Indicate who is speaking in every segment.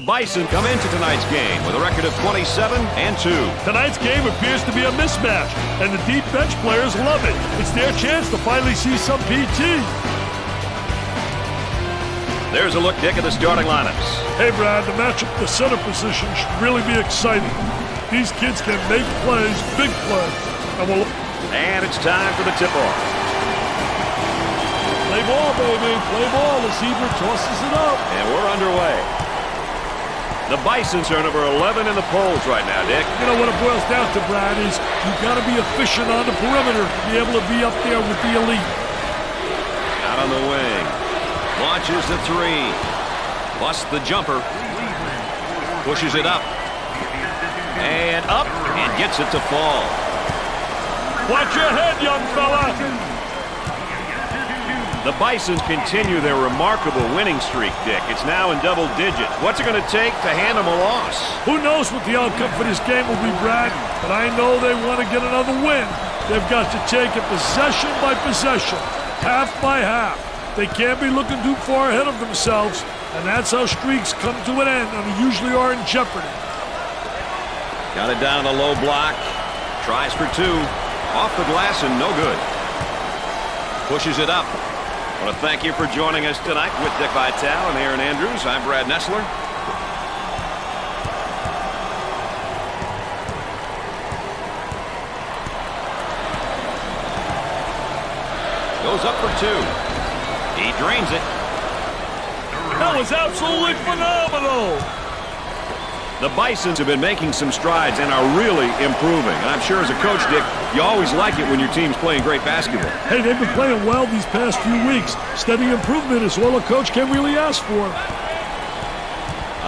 Speaker 1: Bison come into tonight's game with a record of 27-2.
Speaker 2: Tonight's game appears to be a mismatch, and the deep bench players love it. It's their chance to finally see some PT.
Speaker 1: There's a look, Dick, at the starting lineups.
Speaker 2: Hey, Brad, the matchup at the center position should really be exciting. These kids can make plays, big plays.
Speaker 1: And it's time for the tip-off.
Speaker 2: Play ball, baby. Play ball as Hebert tosses it up.
Speaker 1: And we're underway. The Bisons are number 11 in the polls right now, Dick.
Speaker 2: You know what it boils down to, Brad, is you've got to be efficient on the perimeter to be able to be up there with the elite.
Speaker 1: Out on the wing. Launches the three. Busts the jumper. Pushes it up. And up. And gets it to fall.
Speaker 2: Watch your head, young fella.
Speaker 1: The Bisons continue their remarkable winning streak, Dick. It's now in double digits. What's it going to take to hand them a loss?
Speaker 2: Who knows what the outcome for this game will be, Brad, but I know they want to get another win. They've got to take it possession by possession, half by half. They can't be looking too far ahead of themselves, and that's how streaks come to an end, and they usually are in jeopardy.
Speaker 1: Got it down the low block. Tries for two. Off the glass and no good. Pushes it up. I want to thank you for joining us tonight with Dick Vitale and Aaron Andrews. I'm Brad Nessler. Goes up for two. He drains it.
Speaker 2: That was absolutely phenomenal.
Speaker 1: The Bisons have been making some strides and are really improving. And I'm sure as a coach, Dick, you always like it when your team's playing great basketball.
Speaker 2: Hey, they've been playing well these past few weeks. Steady improvement is all a coach can really ask for.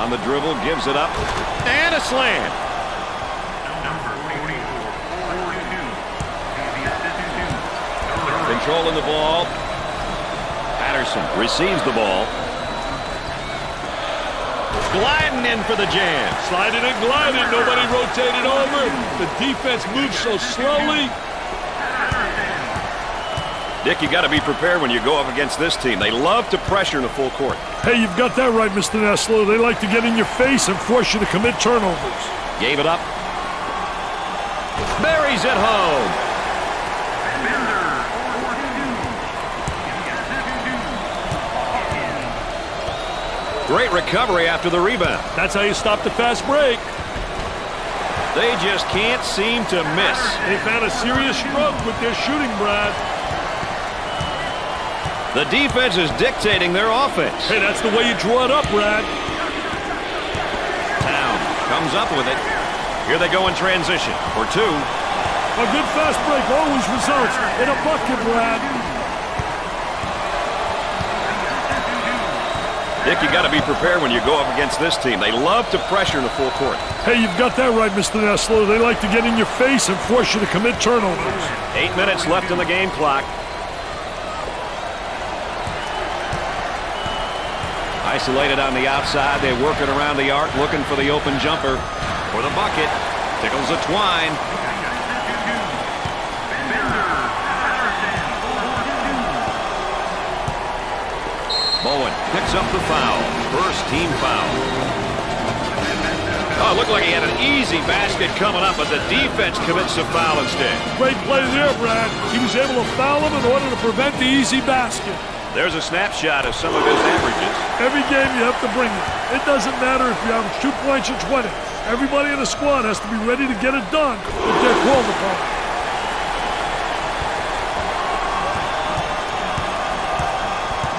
Speaker 1: On the dribble, gives it up. And a slam. Controlling the ball. Patterson receives the ball. Gliding in for the jam.
Speaker 2: Sliding and gliding. Nobody rotated over. The defense moves so slowly.
Speaker 1: Dick, you got to be prepared when you go up against this team. They love to pressure in the full court.
Speaker 2: Hey, you've got that right, Mr. Nessler. They like to get in your face and force you to commit turnovers.
Speaker 1: Gave it up. Buries it home. Great recovery after the rebound.
Speaker 2: That's how you stop the fast break.
Speaker 1: They just can't seem to miss.
Speaker 2: They've had a serious struggle with their shooting, Brad.
Speaker 1: The defense is dictating their offense.
Speaker 2: Hey, that's the way you draw it up, Brad.
Speaker 1: Town comes up with it. Here they go in transition for two.
Speaker 2: A good fast break always results in a bucket, Brad.
Speaker 1: Dick, you got to be prepared when you go up against this team. They love to pressure in the full court.
Speaker 2: Hey, you've got that right, Mr. Nessler. They like to get in your face and force you to commit turnovers.
Speaker 1: 8 minutes left in the game clock. Isolated on the outside. They're working around the arc, looking for the open jumper. For the bucket. Tickles the twine. Bowen picks up the foul. First team foul. Oh, it looked like he had an easy basket coming up, but the defense commits a foul instead.
Speaker 2: Great play there, Brad. He was able to foul him in order to prevent the easy basket.
Speaker 1: There's a snapshot of some of his averages.
Speaker 2: Every game you have to bring it. It doesn't matter if you average 2 points or 20. Everybody in the squad has to be ready to get it done if they're called upon.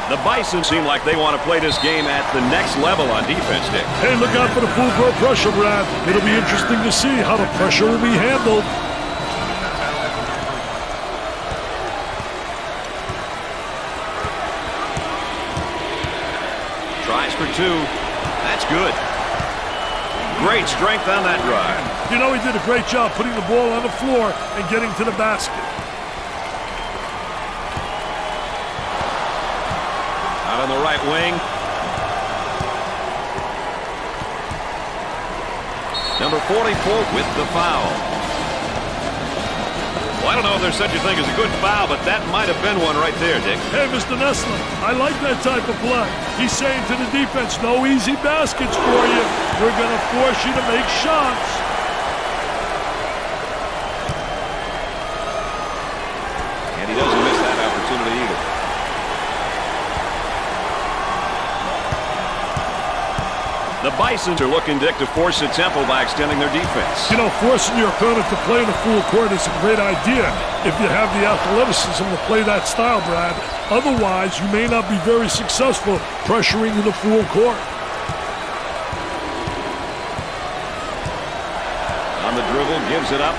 Speaker 1: The Bison seem like they want to play this game at the next level on defense, Dick.
Speaker 2: Hey, look out for the full court pressure, Brad. It'll be interesting to see how the pressure will be handled.
Speaker 1: Tries for two. That's good. Great strength on that drive.
Speaker 2: You know, he did a great job putting the ball on the floor and getting to the basket.
Speaker 1: Out on the right wing. Number 44 with the foul. Well, I don't know if there's such a thing as a good foul, but that might have been one right there, Dick.
Speaker 2: Hey, Mr. Nessler, I like that type of play. He's saying to the defense, no easy baskets for you. We're going to force you to make shots.
Speaker 1: And he doesn't miss that opportunity either. The Bisons are looking, Dick, to force a tempo by extending their defense.
Speaker 2: You know, forcing your opponent to play in the full court is a great idea if you have the athleticism to play that style, Brad. Otherwise, you may not be very successful pressuring in the full court.
Speaker 1: On the dribble, gives it up.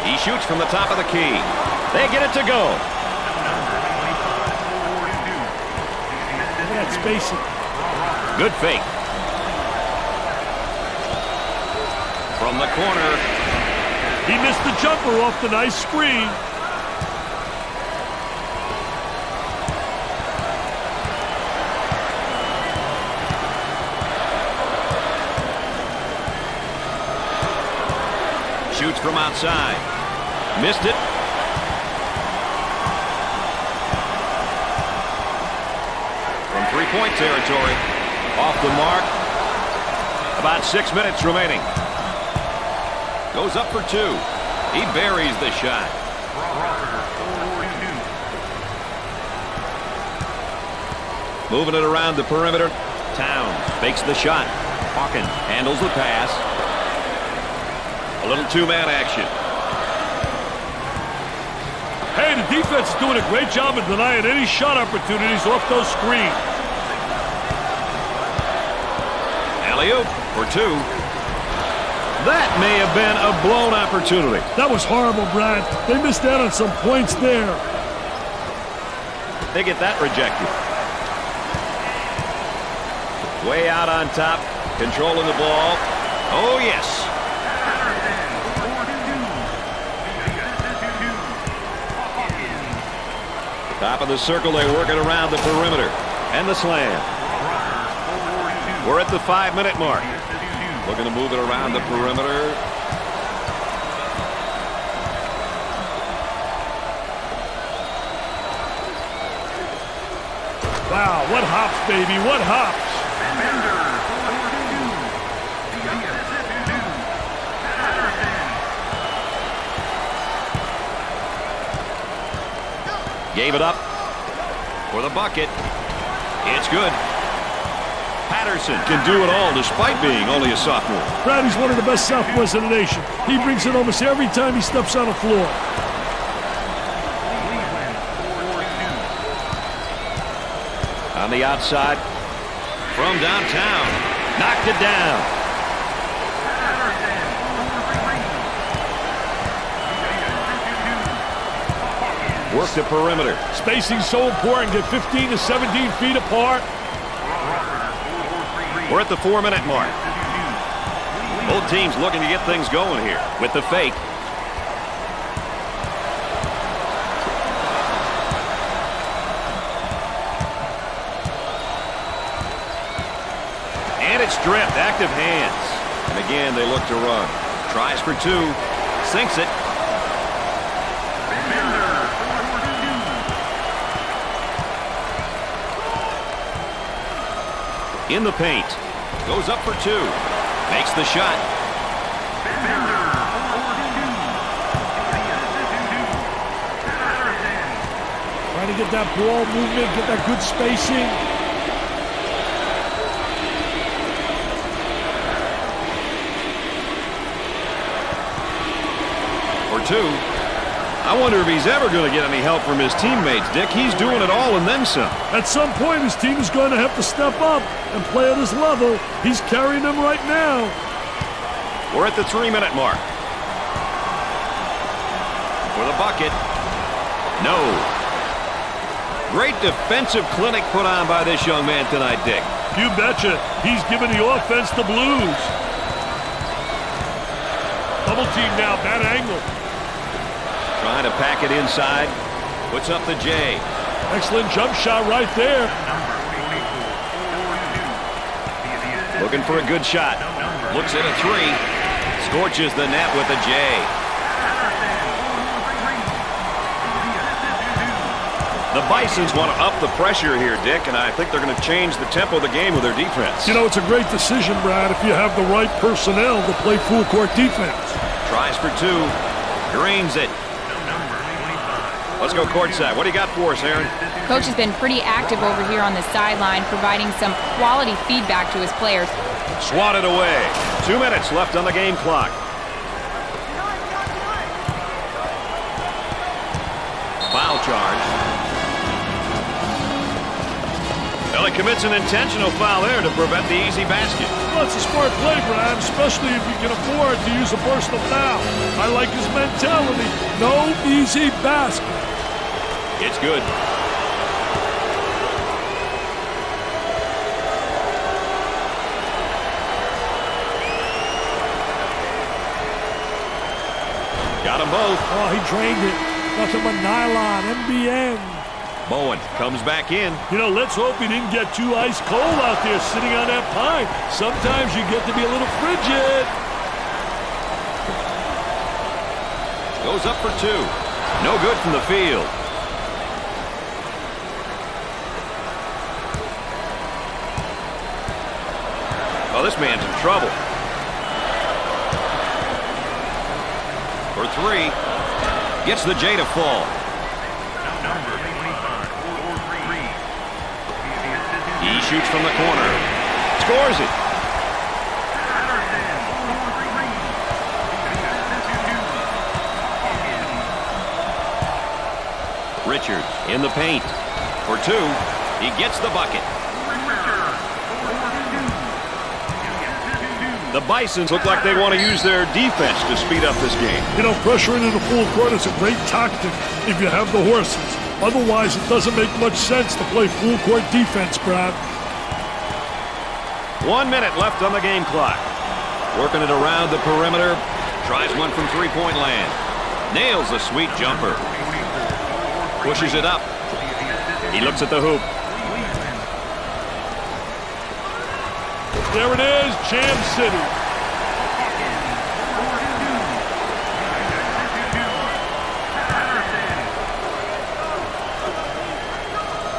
Speaker 1: He shoots from the top of the key. They get it to go.
Speaker 2: Look at that spacing.
Speaker 1: Good fake. From the corner.
Speaker 2: He missed the jumper off the nice screen.
Speaker 1: Shoots from outside. Missed it. From three-point territory. Off the mark. About 6 minutes remaining. Goes up for two. He buries the shot. Moving it around the perimeter. Towns fakes the shot. Hawkins handles the pass. A little two-man action.
Speaker 2: Hey, the defense is doing a great job of denying any shot opportunities off those screens.
Speaker 1: Alley-oop for two. That may have been a blown opportunity.
Speaker 2: That was horrible, Brad. They missed out on some points there.
Speaker 1: They get that rejected. Way out on top, controlling the ball. Oh, yes. Top of the circle, they work it around the perimeter. And the slam. We're at the 5-minute mark. Looking to move it around the perimeter.
Speaker 2: Wow, what hops, baby, what hops.
Speaker 1: Gave it up for the bucket. It's good. Patterson can do it all despite being only a sophomore.
Speaker 2: Brad, he's one of the best sophomores in the nation. He brings it almost every time he steps on the floor.
Speaker 1: On the outside from downtown. Knocked it down. Work the perimeter.
Speaker 2: Spacing's so important. Get 15 to 17 feet apart.
Speaker 1: We're at the 4-minute mark. Both teams looking to get things going here with the fake. And it's stripped. Active hands. And again, they look to run. Tries for two. Sinks it. In the paint. Goes up for two. Makes the shot.
Speaker 2: Trying to get that ball movement, get that good spacing.
Speaker 1: For two. I wonder if he's ever going to get any help from his teammates, Dick. He's doing it all and then some.
Speaker 2: At some point, his team is going to have to step up and play at his level. He's carrying them right now.
Speaker 1: We're at the 3-minute mark. For the bucket. No. Great defensive clinic put on by this young man tonight, Dick.
Speaker 2: You betcha. He's giving the offense the blues. Double team now, bad angle.
Speaker 1: Trying to pack it inside. Puts up the J.
Speaker 2: Excellent jump shot right there.
Speaker 1: Looking for a good shot. Looks at a three. Scorches the net with a J. The Bisons want to up the pressure here, Dick, and I think they're going to change the tempo of the game with their defense.
Speaker 2: You know, it's a great decision, Brad, if you have the right personnel to play full court defense.
Speaker 1: Tries for two. Drains it. Let's go courtside. What do you got for us, Aaron?
Speaker 3: Coach has been pretty active over here on the sideline, providing some quality feedback to his players.
Speaker 1: Swatted away. 2 minutes left on the game clock. Foul charge. Well, he commits an intentional foul there to prevent the easy basket.
Speaker 2: Well, it's a smart play, Brad, especially if you can afford to use a personal foul. I like his mentality. No easy basket.
Speaker 1: It's good. Got them both.
Speaker 2: Oh, he drained it. Nothing but nylon, NBN.
Speaker 1: Bowen comes back in.
Speaker 2: You know, let's hope he didn't get too ice cold out there sitting on that pine. Sometimes you get to be a little frigid.
Speaker 1: Goes up for two. No good from the field. Oh, this man's in trouble. For three. Gets the J to fall. He shoots from the corner. Scores it. Richards in the paint. For two. He gets the bucket. The Bisons look like they want to use their defense to speed up this game.
Speaker 2: You know, pressuring in the full court is a great tactic if you have the horses. Otherwise, it doesn't make much sense to play full court defense, Brad.
Speaker 1: 1 minute left on the game clock. Working it around the perimeter. Tries one from three-point land. Nails a sweet jumper. Pushes it up. He looks at the hoop.
Speaker 2: There it is, Jam City.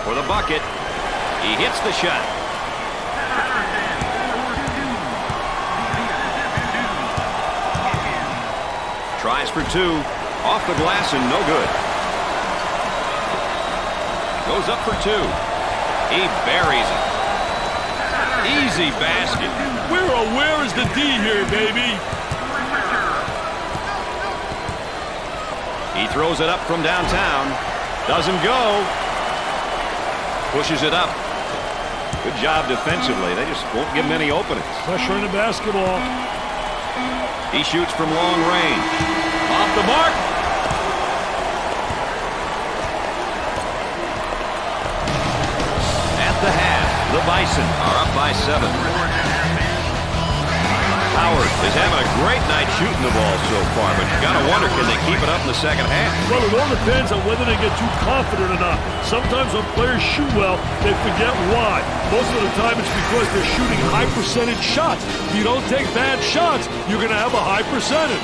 Speaker 1: For the bucket. He hits the shot. Tries for two. Off the glass and no good. Goes up for two. He buries it. Easy basket.
Speaker 2: Where is the D here, baby?
Speaker 1: He throws it up from downtown. Doesn't go. Pushes it up. Good job defensively. They just won't give him any openings.
Speaker 2: Pressure in the basketball.
Speaker 1: He shoots from long range. Off the mark. At the half, the Bison are up by 7. Howard is having a great night shooting the ball so far, but you got to wonder, can they keep it up in the second half?
Speaker 2: Well, it all depends on whether they get too confident or not. Sometimes when players shoot well, they forget why. Most of the time, it's because they're shooting high percentage shots. If you don't take bad shots, you're going to have a high percentage.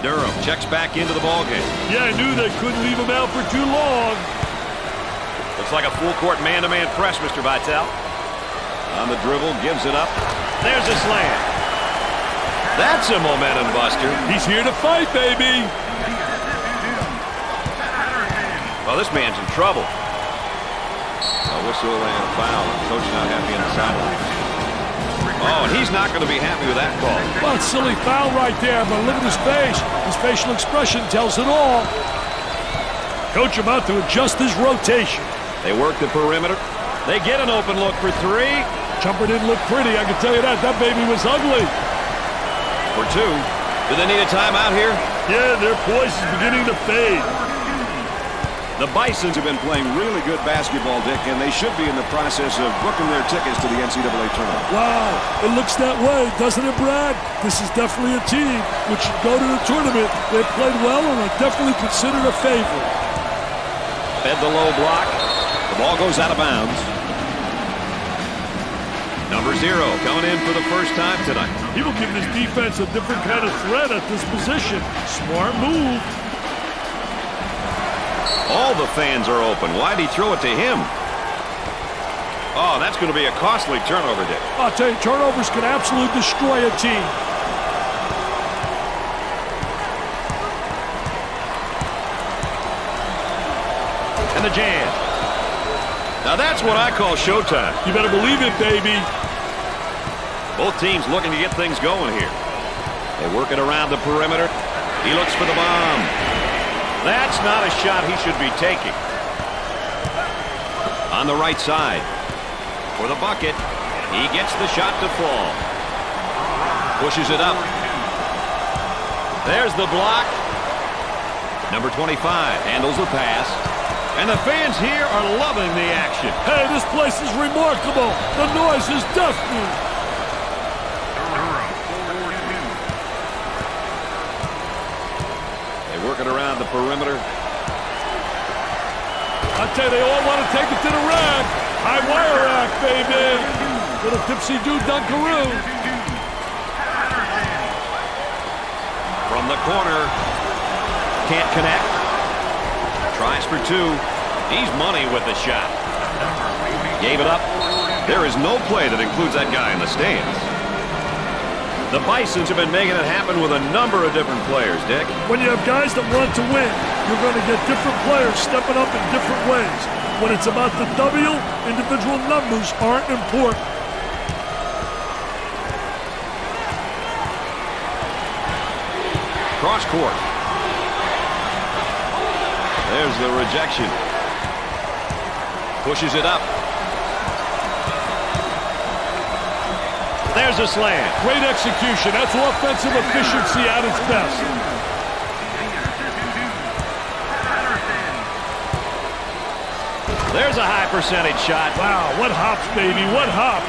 Speaker 1: Durham checks back into the ballgame.
Speaker 2: Yeah, I knew they couldn't leave him out for too long.
Speaker 1: Looks like a full-court man-to-man press, Mr. Vitale. On the dribble, gives it up. There's a slam. That's a momentum buster.
Speaker 2: He's here to fight, baby.
Speaker 1: Well, this man's in trouble. A whistle and a foul. Coach not happy on the sideline. Oh, and he's not going to be happy with that call.
Speaker 2: Well, it's a silly foul right there, but look at his face. His facial expression tells it all. Coach about to adjust his rotation.
Speaker 1: They work the perimeter. They get an open look for three.
Speaker 2: Jumper didn't look pretty, I can tell you that. That baby was ugly.
Speaker 1: For two. Do they need a timeout here?
Speaker 2: Yeah, their poise is beginning to fade.
Speaker 1: The Bisons have been playing really good basketball, Dick, and they should be in the process of booking their tickets to the NCAA tournament.
Speaker 2: Wow, it looks that way, doesn't it, Brad? This is definitely a team which should go to the tournament. They played well and are definitely considered a favorite.
Speaker 1: Fed the low block. The ball goes out of bounds. Number 0 coming in for the first time tonight.
Speaker 2: He will give his defense a different kind of threat at this position. Smart move.
Speaker 1: All the fans are open. Why'd he throw it to him? Oh, that's going to be a costly turnover, Dick.
Speaker 2: I'll tell you, turnovers can absolutely destroy a team.
Speaker 1: And the jam. Now that's what I call showtime.
Speaker 2: You better believe it, baby.
Speaker 1: Both teams looking to get things going here. They work it around the perimeter. He looks for the bomb. That's not a shot he should be taking. On the right side. For the bucket. He gets the shot to fall. Pushes it up. There's the block. Number 25 handles the pass. And the fans here are loving the action.
Speaker 2: Hey, this place is remarkable. The noise is deafening.
Speaker 1: Working around the perimeter.
Speaker 2: I tell you, they all want to take it to the rack. High wire rack, baby. Little tipsy-do dunkaroo.
Speaker 1: From the corner. Can't connect. Tries for 2. He's money with the shot. Gave it up. There is no play that includes that guy in the stands. The Bisons have been making it happen with a number of different players, Dick.
Speaker 2: When you have guys that want to win, you're going to get different players stepping up in different ways. When it's about the W, individual numbers aren't important.
Speaker 1: Cross court. There's the rejection. Pushes it up. There's a slam.
Speaker 2: Great execution. That's offensive efficiency at its best.
Speaker 1: There's a high percentage shot.
Speaker 2: Wow, what hops, baby, what hops.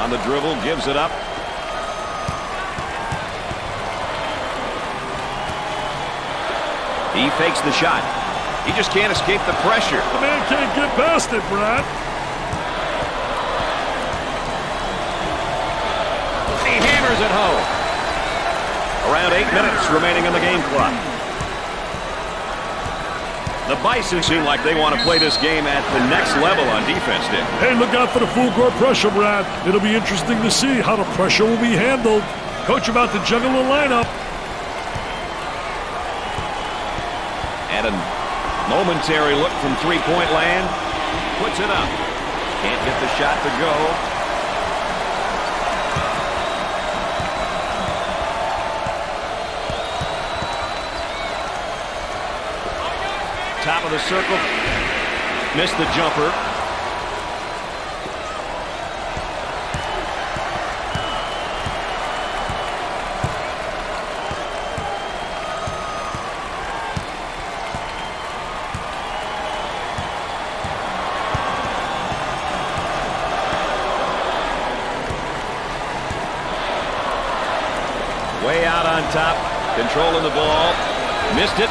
Speaker 1: On the dribble, gives it up. He fakes the shot. He just can't escape the pressure.
Speaker 2: The man can't get past it, Brad.
Speaker 1: At home. Around 8 minutes remaining on the game clock. The Bison seem like they want to play this game at the next level on defense, Dick.
Speaker 2: Hey, look out for the full court pressure, Brad. It'll be interesting to see how the pressure will be handled. Coach about to juggle the lineup.
Speaker 1: And a momentary look from three-point land. Puts it up. Can't get the shot to go. Top of the circle. Missed the jumper. Way out on top. Controlling the ball. Missed it.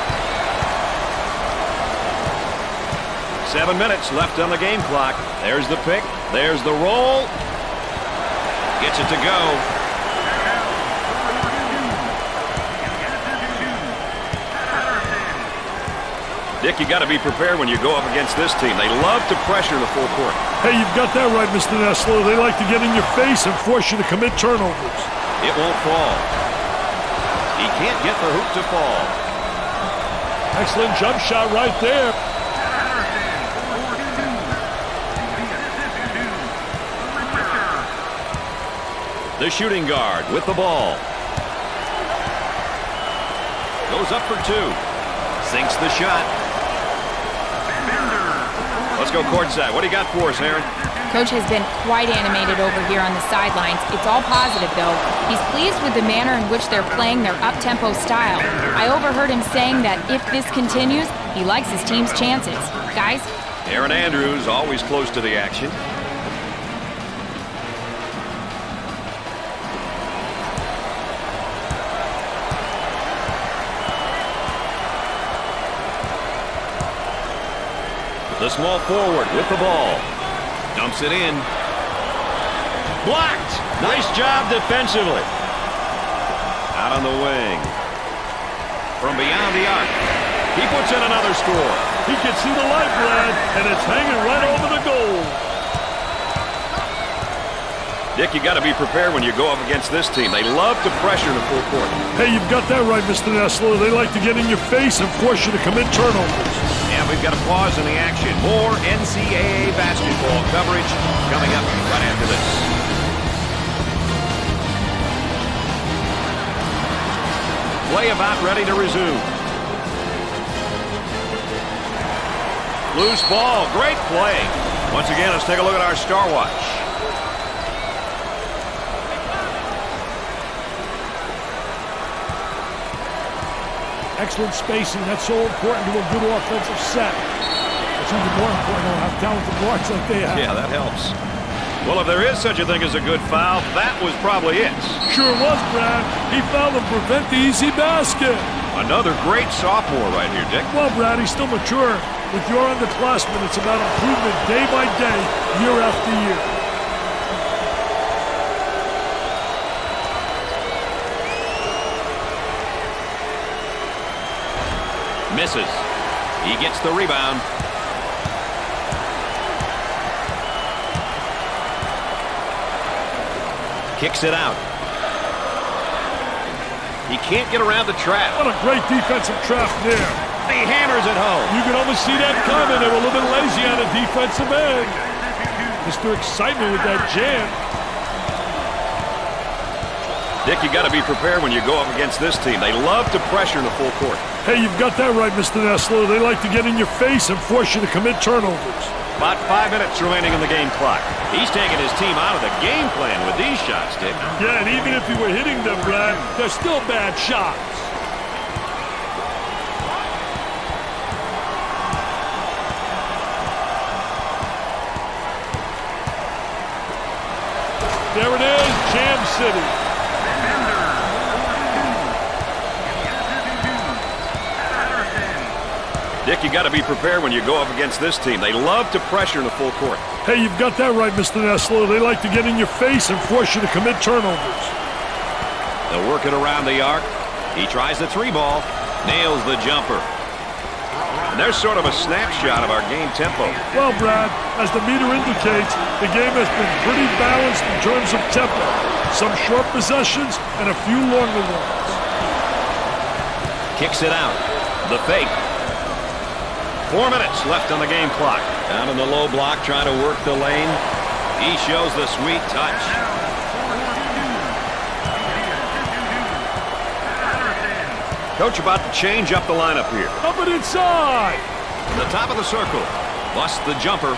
Speaker 1: 7 minutes left on the game clock. There's the pick. There's the roll. Gets it to go. Dick, you got to be prepared when you go up against this team. They love to pressure the full court.
Speaker 2: Hey, you've got that right, Mr. Nessler. They like to get in your face and force you to commit turnovers.
Speaker 1: It won't fall. He can't get the hoop to fall.
Speaker 2: Excellent jump shot right there.
Speaker 1: The shooting guard with the ball. Goes up for 2. Sinks the shot. Let's go courtside. What do you got for us, Aaron?
Speaker 3: Coach has been quite animated over here on the sidelines. It's all positive, though. He's pleased with the manner in which they're playing their up-tempo style. I overheard him saying that if this continues, He likes his team's chances. Guys,
Speaker 1: Aaron Andrews always close to the action. The small forward with the ball. Dumps it in. Blocked. Nice job defensively. Out on the wing. From beyond the arc. He puts in another score.
Speaker 2: He can see the light, Brad, and it's hanging right over the goal.
Speaker 1: Dick, you got to be prepared when you go up against this team. They love to pressure the full court.
Speaker 2: Hey, you've got that right, Mr. Nessler. They like to get in your face and force you to commit turnovers.
Speaker 1: And we've got a pause in the action. More NCAA basketball coverage coming up right after this. Play about ready to resume. Loose ball. Great play. Once again, let's take a look at our star watch.
Speaker 2: Excellent spacing. That's so important to a good offensive set. It's even more important to have talented guards like they have.
Speaker 1: Yeah, that helps. Well, if there is such a thing as a good foul, that was probably it.
Speaker 2: Sure was, Brad. He fouled to prevent the easy basket.
Speaker 1: Another great sophomore right here, Dick.
Speaker 2: Well, Brad, he's still mature. With your underclassmen, it's about improvement day by day, year after year.
Speaker 1: Misses. He gets the rebound. Kicks it out. He can't get around the trap.
Speaker 2: What a great defensive trap there.
Speaker 1: He hammers it home.
Speaker 2: You can almost see that coming. They were a little bit lazy on the defensive end. Mr. Excitement with that jam.
Speaker 1: Dick, you got to be prepared when you go up against this team. They love to pressure in the full court.
Speaker 2: Hey, you've got that right, Mr. Nessler. They like to get in your face and force you to commit turnovers.
Speaker 1: About 5 minutes remaining on the game clock. He's taking his team out of the game plan with these shots, Dick.
Speaker 2: Yeah, and even if he were hitting them, Brad, they're still bad shots. There it is, Jam City.
Speaker 1: Dick, you got to be prepared when you go up against this team. They love to pressure in the full court.
Speaker 2: Hey, you've got that right, Mr. Nessler. They like to get in your face and force you to commit turnovers.
Speaker 1: They'll work it around the arc. He tries the three ball. Nails the jumper. And there's sort of a snapshot of our game tempo.
Speaker 2: Well, Brad, as the meter indicates, the game has been pretty balanced in terms of tempo. Some short possessions and a few longer ones.
Speaker 1: Kicks it out. The fake. 4 minutes left on the game clock. Down in the low block, trying to work the lane. He shows the sweet touch. Coach about to change up the lineup here.
Speaker 2: Up and inside.
Speaker 1: The top of the circle. Busts the jumper.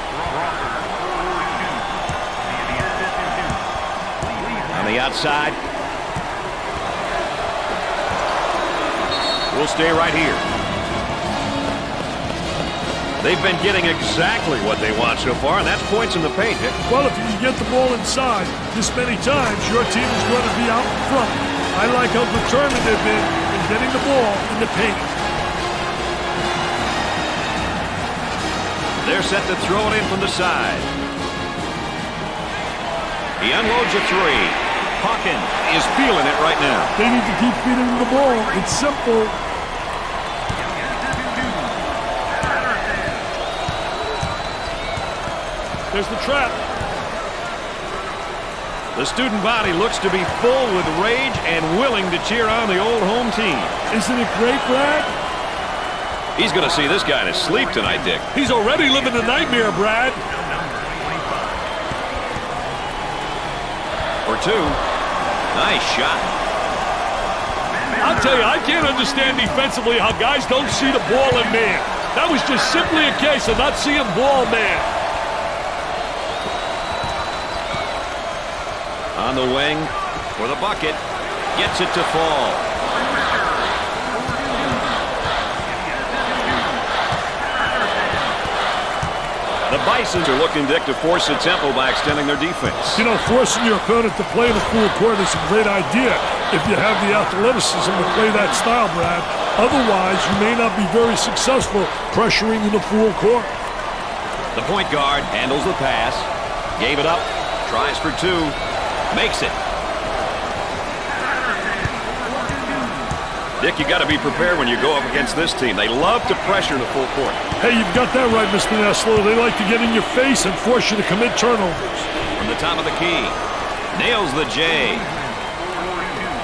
Speaker 1: On the outside. We'll stay right here. They've been getting exactly what they want so far, and that's points in the paint, Dick.
Speaker 2: Well, if you can get the ball inside this many times, your team is going to be out in front. I like how determined they've been in getting the ball in the paint.
Speaker 1: They're set to throw it in from the side. He unloads a three. Hawkins is feeling it right now.
Speaker 2: They need to keep feeding the ball. It's simple. There's the trap.
Speaker 1: The student body looks to be full with rage and willing to cheer on the old home team.
Speaker 2: Isn't it great, Brad?
Speaker 1: He's going to see this guy to sleep tonight, Dick.
Speaker 2: He's already living the nightmare, Brad.
Speaker 1: For two. Nice shot.
Speaker 2: I'll tell you, I can't understand defensively how guys don't see the ball in man. That was just simply a case of not seeing ball man.
Speaker 1: On the wing for the bucket. Gets it to fall. Bisons are looking, Dick, to force the tempo by extending their defense.
Speaker 2: You know, forcing your opponent to play in the full court is a great idea if you have the athleticism to play that style, Brad. Otherwise, you may not be very successful pressuring in the full court.
Speaker 1: The point guard handles the pass, gave it up, tries for two, makes it. Dick, you got to be prepared when you go up against this team. They love to pressure the full court.
Speaker 2: Hey, you've got that right, Mr. Nessler. They like to get in your face and force you to commit turnovers.
Speaker 1: From the top of the key, nails the J.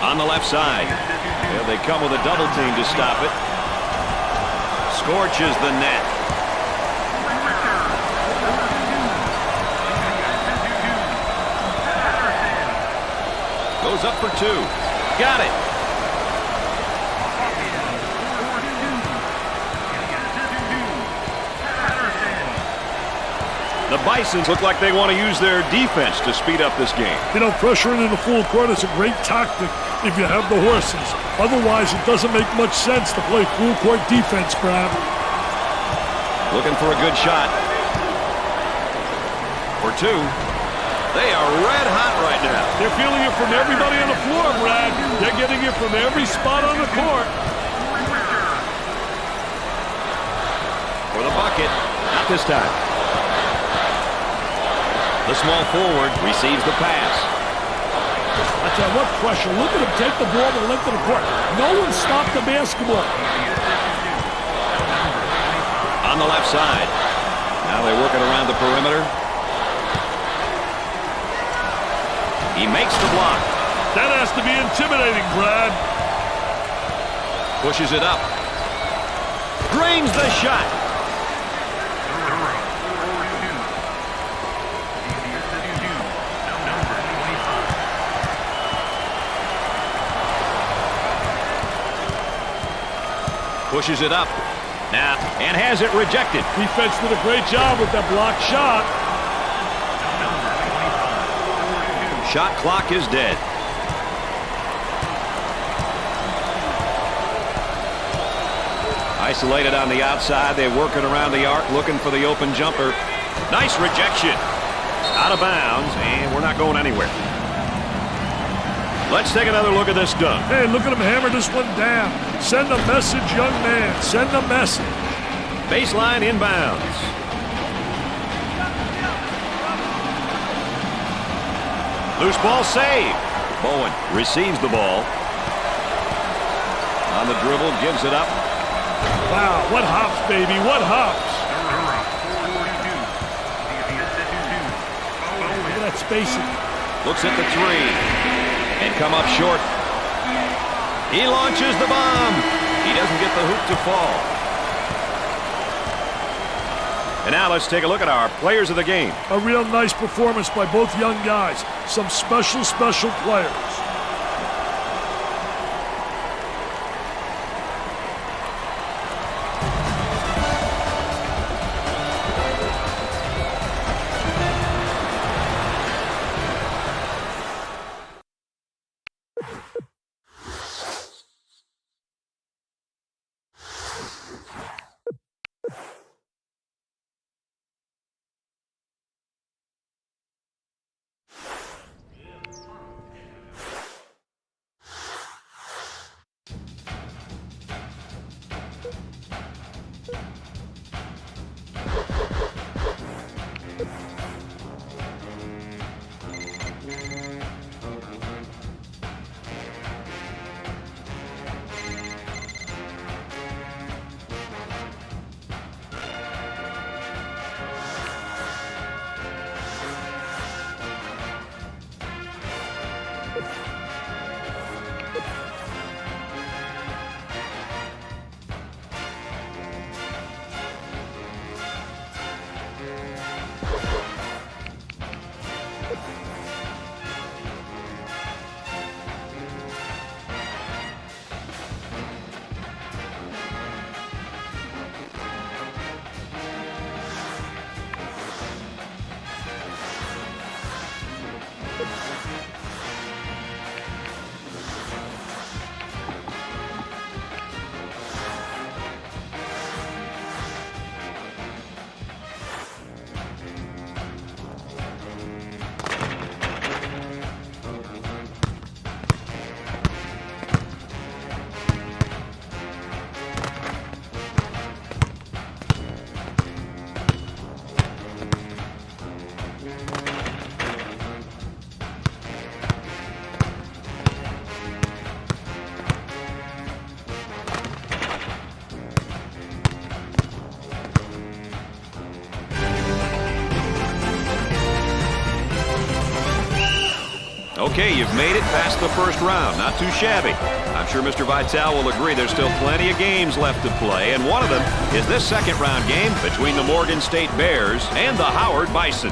Speaker 1: On the left side. Yeah, they come with a double team to stop it. Scorches the net. Goes up for two. Got it. The Bisons look like they want to use their defense to speed up this game.
Speaker 2: You know, pressuring in the full court is a great tactic if you have the horses. Otherwise, it doesn't make much sense to play full court defense, Brad.
Speaker 1: Looking for a good shot. For two. They are red hot right now.
Speaker 2: They're feeling it from everybody on the floor, Brad. They're getting it from every spot on the court.
Speaker 1: For the bucket. Not this time. The small forward receives the pass.
Speaker 2: I tell you what, pressure. Look at him take the ball the length of the court. No one stopped the basketball.
Speaker 1: On the left side. Now they're working around the perimeter. He makes the block.
Speaker 2: That has to be intimidating, Brad.
Speaker 1: Pushes it up. Drains the shot. Pushes it up. Now, and has it rejected.
Speaker 2: Defense did a great job with that block shot.
Speaker 1: Shot clock is dead. Isolated on the outside. They're working around the arc, looking for the open jumper. Nice rejection. Out of bounds, and we're not going anywhere. Let's take another look at this dunk.
Speaker 2: Hey, look at him hammer this one down. Send a message, young man. Send a message.
Speaker 1: Baseline inbounds. Loose ball save. Bowen receives the ball. On the dribble, gives it up.
Speaker 2: Wow, what hops, baby, what hops. Look at that spacing.
Speaker 1: Looks at the three. And come up short. He launches the bomb. He doesn't get the hoop to fall. And now let's take a look at our players of the game.
Speaker 2: A real nice performance by both young guys. Some special players.
Speaker 1: Okay, you've made it past the first round. Not too shabby. I'm sure Mr. Vitale will agree there's still plenty of games left to play, and one of them is this second round game between the Morgan State Bears and the Howard Bison.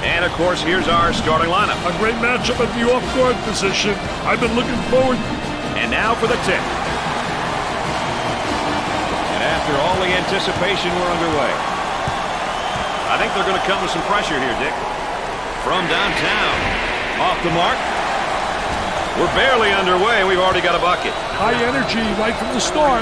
Speaker 1: And, of course, here's our starting lineup.
Speaker 2: A great matchup at the off-guard position. I've been looking forward.
Speaker 1: And now for the tip. And after all the anticipation, we're underway. I think they're going to come with some pressure here, Dick. From downtown. Off the mark. We're barely underway. We've already got a bucket.
Speaker 2: High energy right from the start.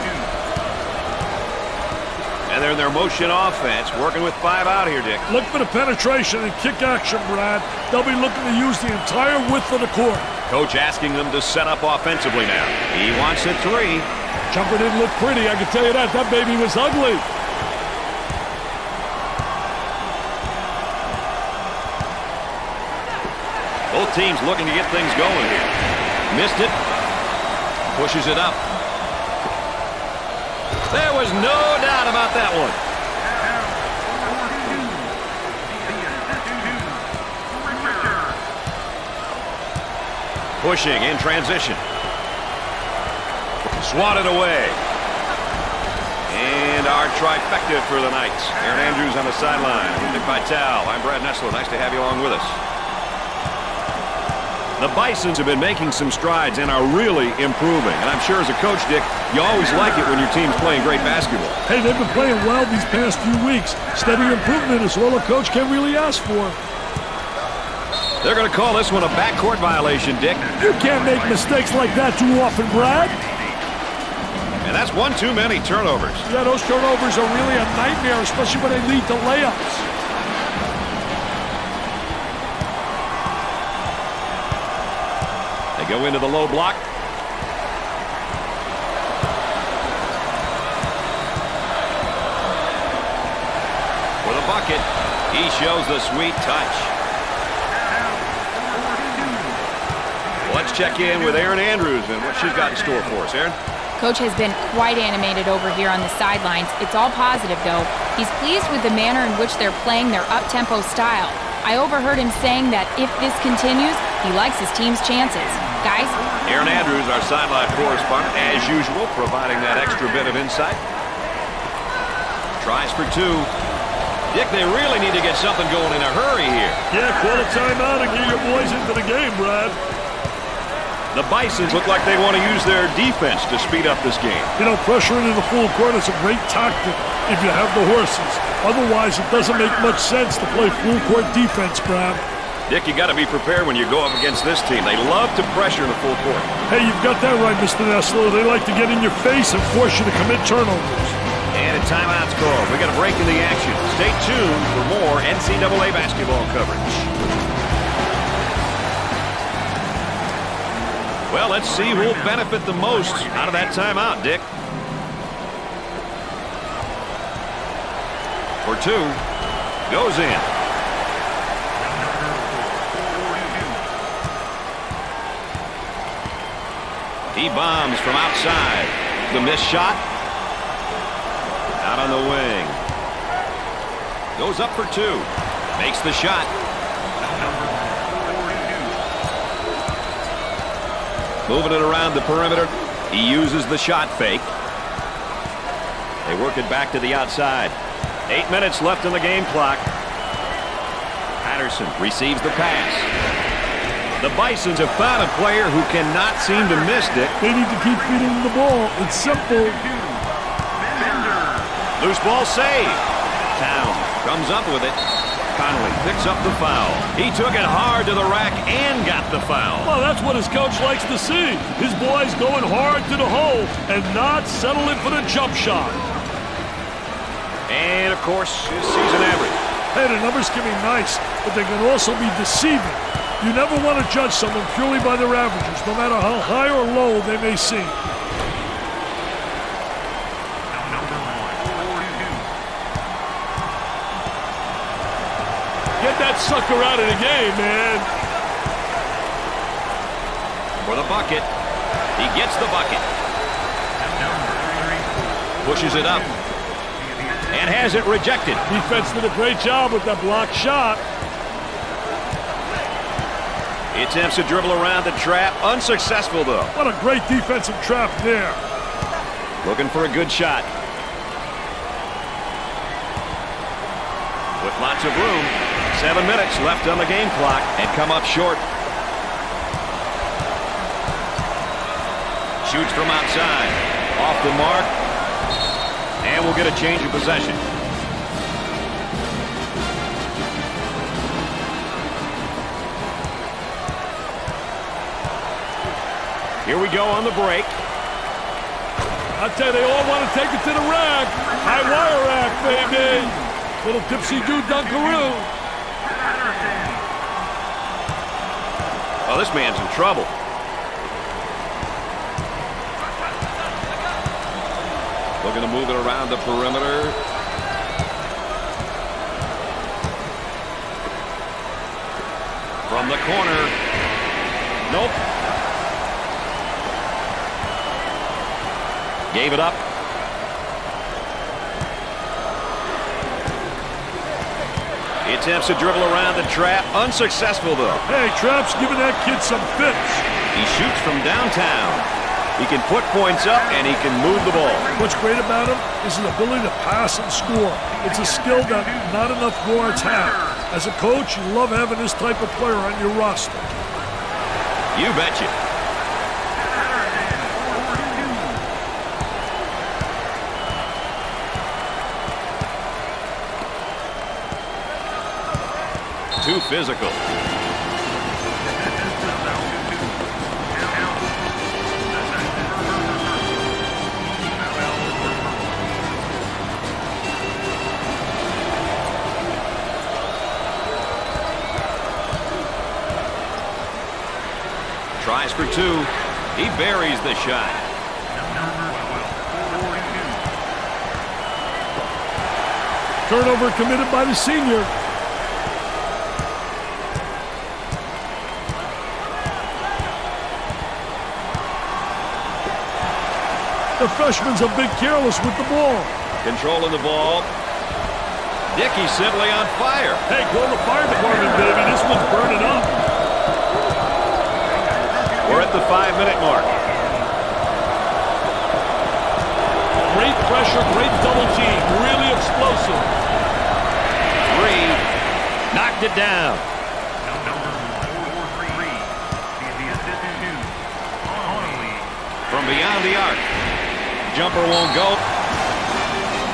Speaker 1: And they're in their motion offense, working with 5 out here, Dick.
Speaker 2: Look for the penetration and kick action, Brad. They'll be looking to use the entire width of the court.
Speaker 1: Coach asking them to set up offensively now. He wants a 3.
Speaker 2: Jumper didn't look pretty, I can tell you that. That baby was ugly.
Speaker 1: Both teams looking to get things going here. Missed it. Pushes it up. There was no doubt about that one. Pushing in transition. Swatted away. And our trifecta for the night. Aaron Andrews on the sideline. Dick Vitale. I'm Brad Nessler. Nice to have you along with us. The Bisons have been making some strides and are really improving. And I'm sure as a coach, Dick, you always like it when your team's playing great basketball.
Speaker 2: Hey, they've been playing well these past few weeks. Steady improvement is all a coach can really ask for.
Speaker 1: They're going to call this one a backcourt violation, Dick.
Speaker 2: You can't make mistakes like that too often, Brad.
Speaker 1: And that's one too many turnovers.
Speaker 2: Yeah, those turnovers are really a nightmare, especially when they lead to layups.
Speaker 1: They go into the low block. For the bucket, he shows the sweet touch. Let's check in with Aaron Andrews and what she's got in store for us. Aaron?
Speaker 3: Coach has been quite animated over here on the sidelines. It's all positive, though. He's pleased with the manner in which they're playing their up-tempo style. I overheard him saying that if this continues, he likes his team's chances. Guys?
Speaker 1: Aaron Andrews, our sideline correspondent, as usual, providing that extra bit of insight. Tries for 2. Dick, they really need to get something going in a hurry here.
Speaker 2: Yeah, call a timeout and get your boys into the game, Brad.
Speaker 1: The Bisons look like they want to use their defense to speed up this game.
Speaker 2: You know, pressuring in the full court is a great tactic if you have the horses. Otherwise, it doesn't make much sense to play full court defense, Brad.
Speaker 1: Dick, you got to be prepared when you go up against this team. They love to pressure in the full court.
Speaker 2: Hey, you've got that right, Mr. Nessler. They like to get in your face and force you to commit turnovers.
Speaker 1: And a timeout's called. We got a break in the action. Stay tuned for more NCAA basketball coverage. Well, let's see who'll benefit the most out of that timeout, Dick. For 2. Goes in. He bombs from outside. The missed shot. Out on the wing. Goes up for 2. Makes the shot. Moving it around the perimeter. He uses the shot fake. They work it back to the outside. 8 minutes left in the game clock. Patterson receives the pass. The Bisons have found a player who cannot seem to miss, Dick.
Speaker 2: They need to keep feeding the ball. It's simple.
Speaker 1: Loose ball save. Town comes up with it. Connolly picks up the foul. He took it hard to the rack and got the foul.
Speaker 2: Well, that's what his coach likes to see. His boys going hard to the hole and not settling for the jump shot.
Speaker 1: And, of course, his season average.
Speaker 2: Hey, the numbers can be nice, but they can also be deceiving. You never want to judge someone purely by their averages, no matter how high or low they may seem. Get that sucker out of the game, man.
Speaker 1: For the bucket. He gets the bucket. Pushes it up. And has it rejected.
Speaker 2: Defense did a great job with that blocked shot.
Speaker 1: He attempts to dribble around the trap. Unsuccessful, though.
Speaker 2: What a great defensive trap there.
Speaker 1: Looking for a good shot. With lots of room. 7 minutes left on the game clock and come up short. Shoots from outside. Off the mark. And we'll get a change of possession. Here we go on the break.
Speaker 2: I tell you, they all want to take it to the rack. High wire rack, baby. Little tipsy-do dunkaroo.
Speaker 1: Oh, this man's in trouble. Looking to move it around the perimeter. From the corner. Nope. Gave it up. He attempts to dribble around the trap. Unsuccessful, though.
Speaker 2: Hey, Trap's giving that kid some fits.
Speaker 1: He shoots from downtown. He can put points up, and he can move the ball.
Speaker 2: What's great about him is his ability to pass and score. It's a skill that not enough guards have. As a coach, you love having this type of player on your roster.
Speaker 1: You betcha. Too physical. Tries for two. He buries the shot.
Speaker 2: Turnover committed by the senior. The freshman's a bit careless with the ball.
Speaker 1: Controlling the ball. Dickey's simply on fire.
Speaker 2: Hey, call the fire department, baby. This one's burning up.
Speaker 1: We're at the 5-minute mark.
Speaker 2: Great pressure, great double team. Really explosive.
Speaker 1: Three. Knocked it down. From beyond the arc. Jumper won't go.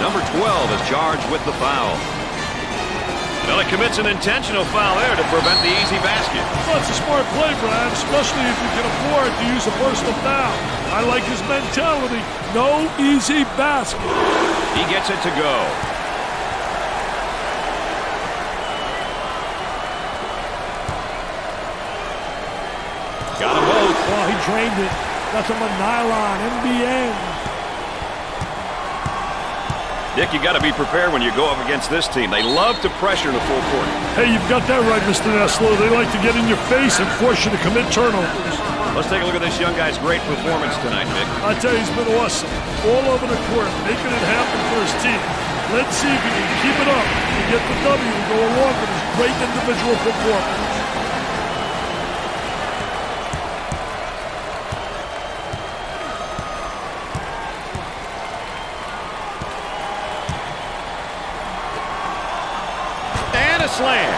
Speaker 1: Number 12 is charged with the foul. Well, he commits an intentional foul there to prevent the easy basket.
Speaker 2: Well, it's a smart play, Brad, especially if you can afford to use a personal foul. I like his mentality. No easy basket.
Speaker 1: He gets it to go. Got them both.
Speaker 2: Oh, he drained it. Nothing but nylon, NBN.
Speaker 1: Dick, you got to be prepared when you go up against this team. They love to pressure in the full court.
Speaker 2: Hey, you've got that right, Mr. Nestler. They like to get in your face and force you to commit turnovers.
Speaker 1: Let's take a look at this young guy's great performance tonight, Vic.
Speaker 2: I tell you, he's been awesome. All over the court, making it happen for his team. Let's see if he can keep it up and get the W to go along with his great individual performance.
Speaker 1: Slam.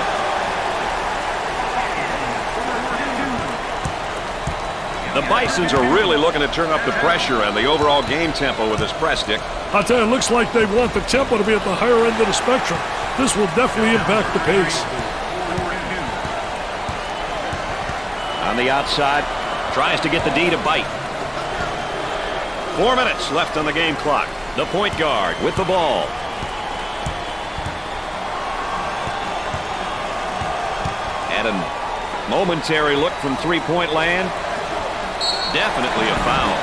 Speaker 1: The Bisons are really looking to turn up the pressure and the overall game tempo with this press, Dick.
Speaker 2: I'll tell you, it looks like they want the tempo to be at the higher end of the spectrum. This will definitely impact the pace.
Speaker 1: On the outside, tries to get the D to bite. 4 minutes left on the game clock. The point guard with the ball. And a momentary look from three-point land. Definitely a foul.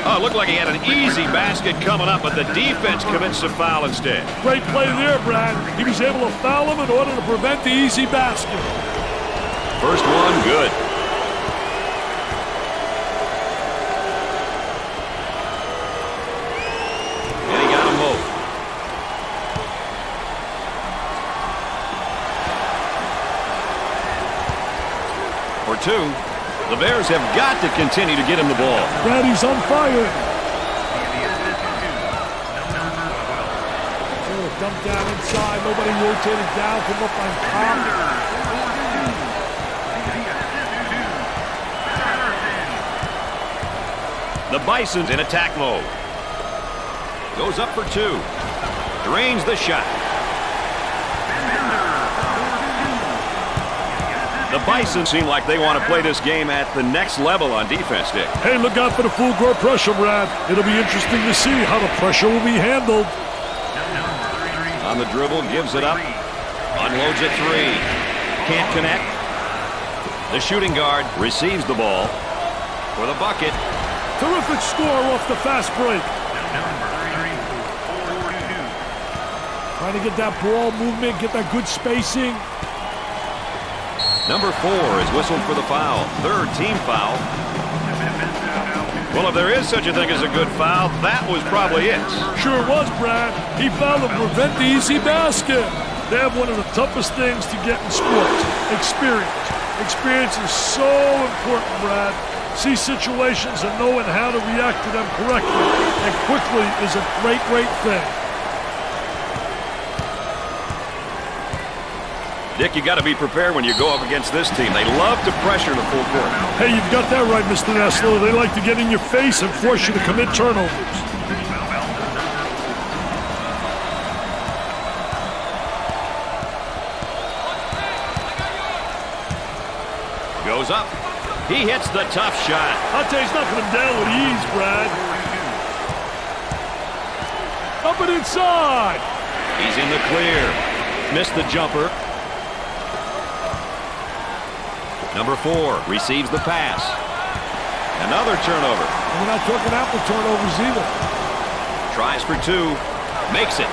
Speaker 1: Oh, it looked like he had an easy basket coming up, but the defense commits to foul instead.
Speaker 2: Great play there, Brad. He was able to foul him in order to prevent the easy basket.
Speaker 1: First one, good. And he got them both. two. The Bears have got to continue to get him the ball.
Speaker 2: Brad, he's on fire. Dump down inside. Nobody rotated down. Come up on top.
Speaker 1: The Bison's in attack mode. Goes up for two. Drains the shot. The Bison seem like they want to play this game at the next level on defense, Dick.
Speaker 2: Hey, look out for the full court pressure, Brad. It'll be interesting to see how the pressure will be handled.
Speaker 1: On the dribble, gives it up. Unloads at three. Can't connect. The shooting guard receives the ball for the bucket.
Speaker 2: Terrific score off the fast break. Trying to get that ball movement, get that good spacing.
Speaker 1: Number 4 is whistled for the foul. Third team foul. Well, if there is such a thing as a good foul, that was probably it.
Speaker 2: Sure was, Brad. He fouled to prevent the easy basket. They have one of the toughest things to get in sports. Experience. Experience is so important, Brad. See situations and knowing how to react to them correctly and quickly is a great, great thing.
Speaker 1: Dick, you got to be prepared when you go up against this team. They love to pressure the full court.
Speaker 2: Hey, you've got that right, Mr. Nessler. They like to get in your face and force you to commit turnovers.
Speaker 1: Goes up. He hits the tough shot.
Speaker 2: I'll tell you, he's knocking him down with ease, Brad. Up and inside.
Speaker 1: He's in the clear. Missed the jumper. Number 4 receives the pass. Another turnover.
Speaker 2: And we're not talking apple turnovers either.
Speaker 1: Tries for two. Makes it.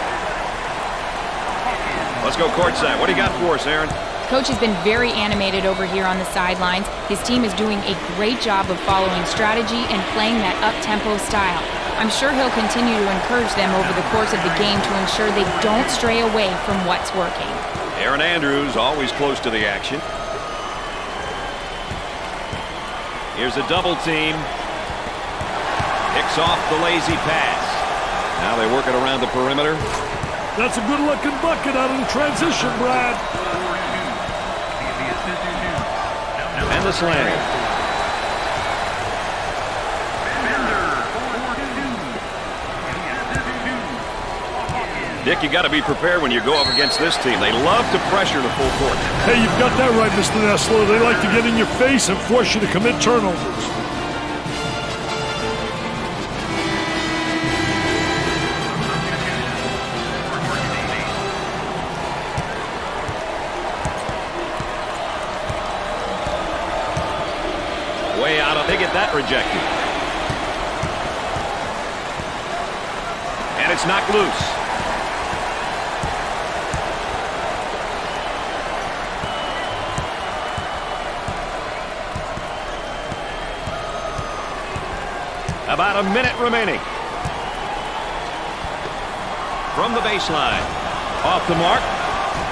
Speaker 1: Let's go courtside. What do you got for us, Aaron?
Speaker 3: Coach has been very animated over here on the sidelines. His team is doing a great job of following strategy and playing that up-tempo style. I'm sure he'll continue to encourage them over the course of the game to ensure they don't stray away from what's working.
Speaker 1: Aaron Andrews always close to the action. Here's a double team. Picks off the lazy pass. Now they work it around the perimeter.
Speaker 2: That's a good-looking bucket out of the transition, Brad.
Speaker 1: And the slam. Dick, you got to be prepared when you go up against this team. They love to pressure the full court.
Speaker 2: Hey, you've got that right, Mr. Nessler. They like to get in your face and force you to commit turnovers.
Speaker 1: Way out of, they get that rejected. And it's knocked loose. About a minute remaining. From the baseline. Off the mark.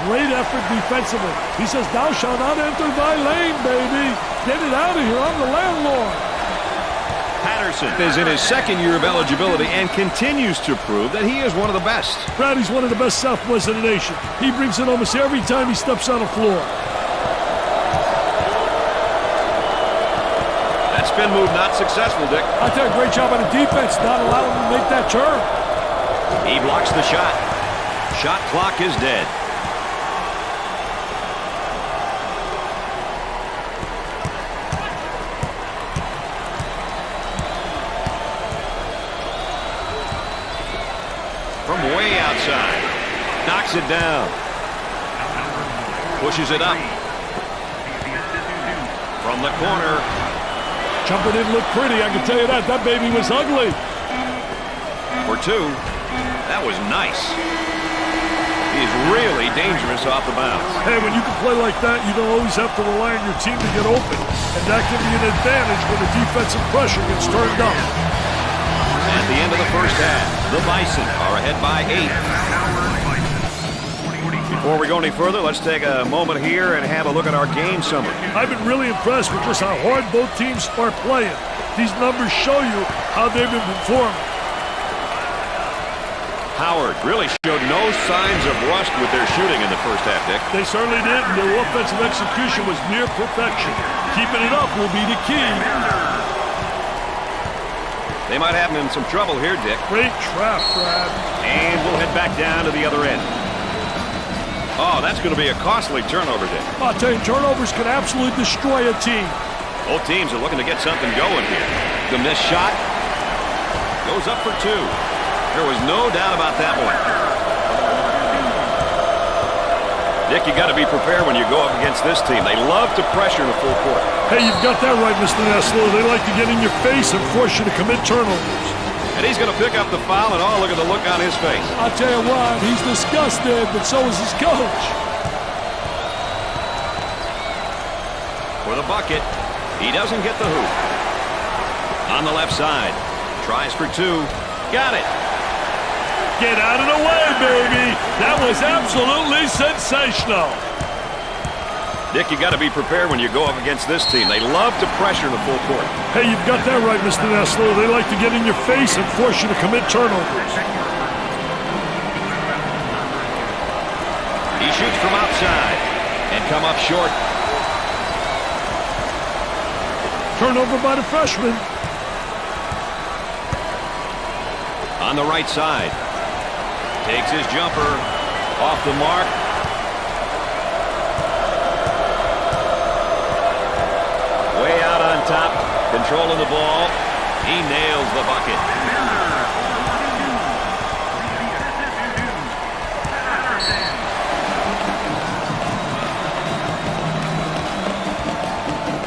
Speaker 2: Great effort defensively. He says, "Thou shalt not enter thy lane, baby. Get it out of here. I'm the landlord."
Speaker 1: Patterson is in his second year of eligibility and continues to prove that he is one of the best.
Speaker 2: Brad, he's one of the best Southwest in the nation. He brings it almost every time he steps on the floor.
Speaker 1: That spin move not successful, Dick.
Speaker 2: I tell you, great job on the defense, not allowing him to make that turn.
Speaker 1: He blocks the shot. Shot clock is dead. From way outside. Knocks it down. Pushes it up. From the corner.
Speaker 2: Jumper didn't look pretty, I can tell you that. That baby was ugly.
Speaker 1: For two. That was nice. He's really dangerous off the bounce.
Speaker 2: Hey, when you can play like that, you don't always have to rely on your team to get open. And that can be an advantage when the defensive pressure gets turned up.
Speaker 1: At the end of the first half, the Bison are ahead by 8. Before we go any further, let's take a moment here and have a look at our game summary.
Speaker 2: I've been really impressed with just how hard both teams are playing. These numbers show you how they've been performing.
Speaker 1: Howard really showed no signs of rust with their shooting in the first half, Dick.
Speaker 2: They certainly did, and their offensive execution was near perfection. Keeping it up will be the key.
Speaker 1: They might have him in some trouble here, Dick.
Speaker 2: Great trap, Brad.
Speaker 1: And we'll head back down to the other end. Oh, that's going to be a costly turnover, Dick.
Speaker 2: I'll tell you, turnovers can absolutely destroy a team.
Speaker 1: Both teams are looking to get something going here. The missed shot goes up for two. There was no doubt about that one. Dick, you got to be prepared when you go up against this team. They love to pressure in a full court.
Speaker 2: Hey, you've got that right, Mr. Nessler. They like to get in your face and force you to commit turnovers.
Speaker 1: And he's going to pick up the foul, and oh, look at the look on his face.
Speaker 2: I'll tell you what, he's disgusted, but so is his coach.
Speaker 1: For the bucket, he doesn't get the hoop. On the left side, tries for two. Got it.
Speaker 2: Get out of the way, baby. That was absolutely sensational.
Speaker 1: Dick, you got to be prepared when you go up against this team. They love to pressure in the full court.
Speaker 2: Hey, you've got that right, Mr. Nessler. They like to get in your face and force you to commit turnovers.
Speaker 1: He shoots from outside and come up short.
Speaker 2: Turnover by the freshman.
Speaker 1: On the right side. Takes his jumper off the mark. Way out on top, controlling the ball. He nails the bucket.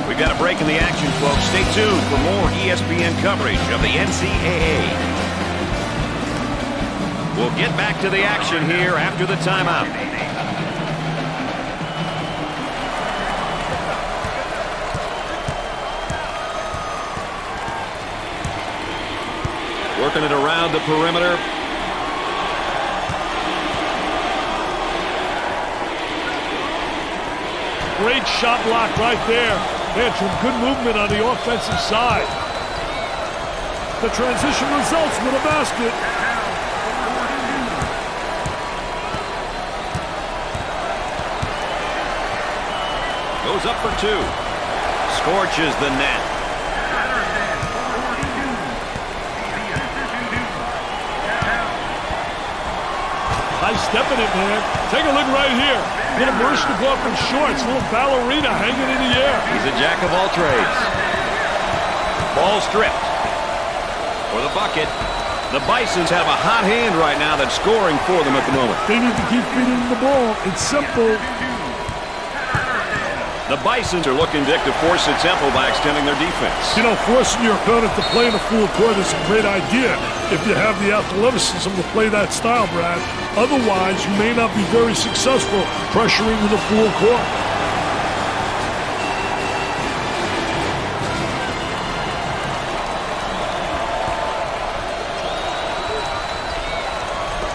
Speaker 1: We've got a break in the action, folks. Stay tuned for more ESPN coverage of the NCAA. We'll get back to the action here after the timeout. Working it around the perimeter.
Speaker 2: Great shot block right there. They had some good movement on the offensive side. The transition results with a basket.
Speaker 1: Goes up for two. Scorches the net.
Speaker 2: Nice step in it, man. Take a look right here. Little Mershkov off in shorts. Little ballerina hanging in the air.
Speaker 1: He's a jack of all trades. Ball stripped. For the bucket. The Bisons have a hot hand right now that's scoring for them at the moment.
Speaker 2: They need to keep feeding the ball. It's simple.
Speaker 1: The Bisons are looking, Dick, to force the tempo by extending their defense.
Speaker 2: You know, forcing your opponent to play in a full court is a great idea if you have the athleticism to play that style, Brad. Otherwise, you may not be very successful pressuring with a full court.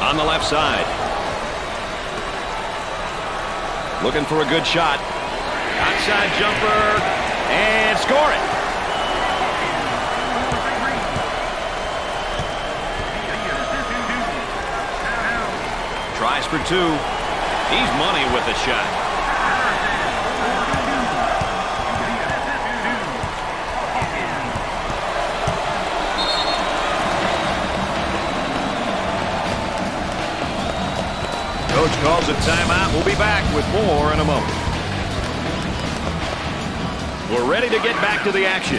Speaker 1: On the left side. Looking for a good shot. Outside jumper, and score it. Tries for two. He's money with the shot. Coach calls a timeout. We'll be back with more in a moment. We're ready to get back to the action.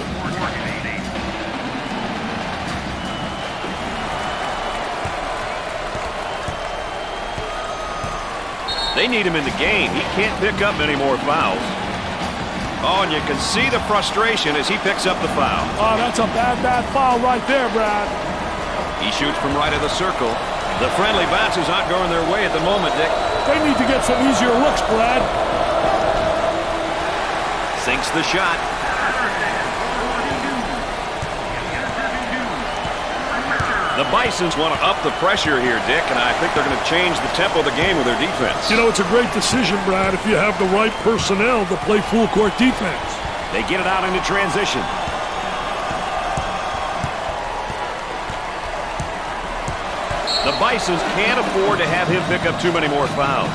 Speaker 1: They need him in the game. He can't pick up any more fouls. Oh, and you can see the frustration as he picks up the foul.
Speaker 2: Oh, that's a bad foul right there, Brad.
Speaker 1: He shoots from right of the circle. The friendly bounces aren't going their way at the moment, Dick.
Speaker 2: They need to get some easier looks, Brad.
Speaker 1: Sinks the shot. The Bisons want to up the pressure here, Dick, and I think they're going to change the tempo of the game with their defense.
Speaker 2: You know, it's a great decision, Brad, if you have the right personnel to play full-court defense.
Speaker 1: They get it out into transition. The Bisons can't afford to have him pick up too many more fouls.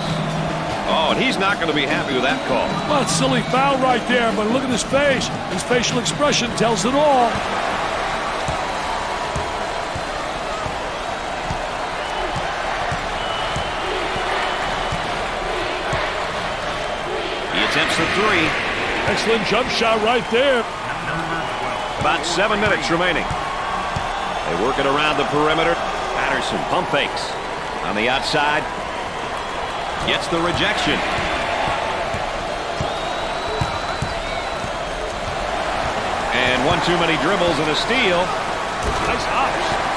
Speaker 1: Oh, and he's not going to be happy with that call.
Speaker 2: Well, it's a silly foul right there, but look at his face. His facial expression tells it all.
Speaker 1: Attempts the three.
Speaker 2: Excellent jump shot right there.
Speaker 1: About 7 minutes remaining. They work it around the perimeter. Patterson pump fakes on the outside. Gets the rejection. And one too many dribbles and a steal. Nice hops.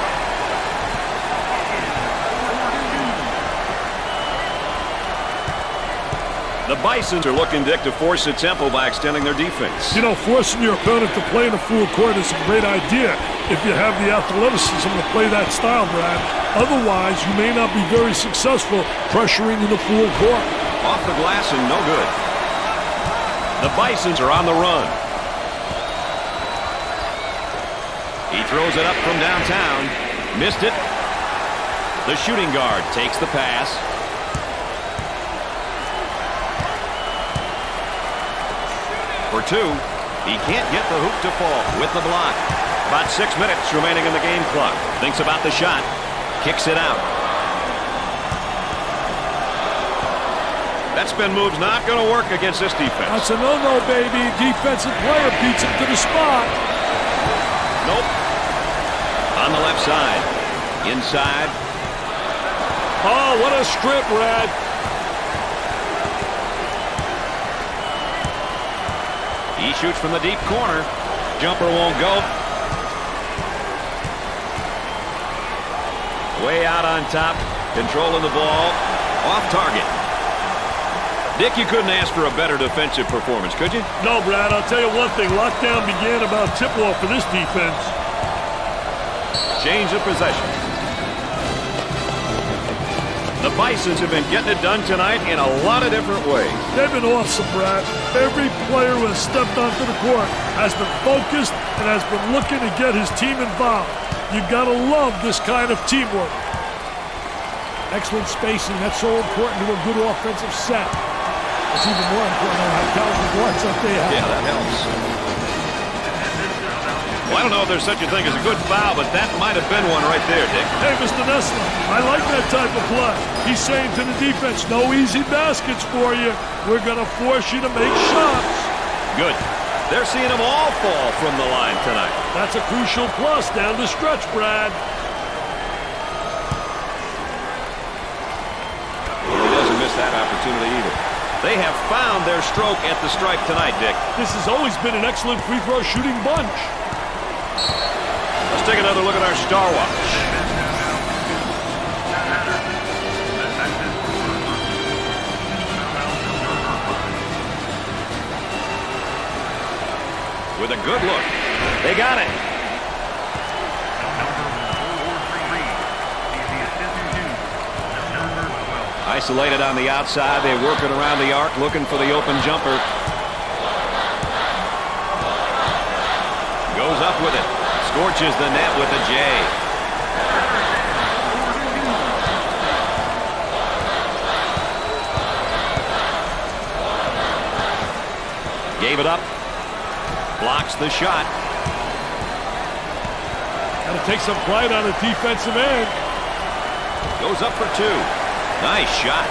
Speaker 1: The Bisons are looking, Dick, to force the tempo by extending their defense.
Speaker 2: You know, forcing your opponent to play in a full court is a great idea if you have the athleticism to play that style, Brad. Otherwise, you may not be very successful pressuring in the full court.
Speaker 1: Off the glass and no good. The Bisons are on the run. He throws it up from downtown. Missed it. The shooting guard takes the pass. For two, he can't get the hoop to fall with the block. About 6 minutes remaining in the game clock. Thinks about the shot. Kicks it out. That spin move's not going to work against this defense.
Speaker 2: That's a no-no, baby. Defensive player beats him to the spot.
Speaker 1: Nope. On the left side. Inside.
Speaker 2: Oh, what a strip, Brad.
Speaker 1: He shoots from the deep corner. Jumper won't go. Way out on top. Controlling the ball. Off target. Dick, you couldn't ask for a better defensive performance, could you?
Speaker 2: No, Brad. I'll tell you one thing. Lockdown began about tip-off for this defense.
Speaker 1: Change of possession. The Bisons have been getting it done tonight in a lot of different ways.
Speaker 2: They've been awesome, Brad. Every player who has stepped onto the court has been focused and has been looking to get his team involved. You gotta love this kind of teamwork. Excellent spacing. That's so important to a good offensive set. It's even more important on how talented guards that they have.
Speaker 1: Yeah, that helps. Well, I don't know if there's such a thing as a good foul, but that might have been one right there, Dick.
Speaker 2: Hey, Mr. Nessler, I like that type of play. He's saying to the defense, no easy baskets for you. We're going to force you to make shots.
Speaker 1: Good. They're seeing them all fall from the line tonight.
Speaker 2: That's a crucial plus down the stretch, Brad.
Speaker 1: Well, he doesn't miss that opportunity either. They have found their stroke at the stripe tonight, Dick.
Speaker 2: This has always been an excellent free throw shooting bunch.
Speaker 1: Let's take another look at our star watch. With a good look. They got it. Isolated on the outside. They work it around the arc, looking for the open jumper. Goes up with it. Scorches the net with a J. Gave it up. Blocks the shot.
Speaker 2: Got to take some pride on the defensive end.
Speaker 1: Goes up for two. Nice shot.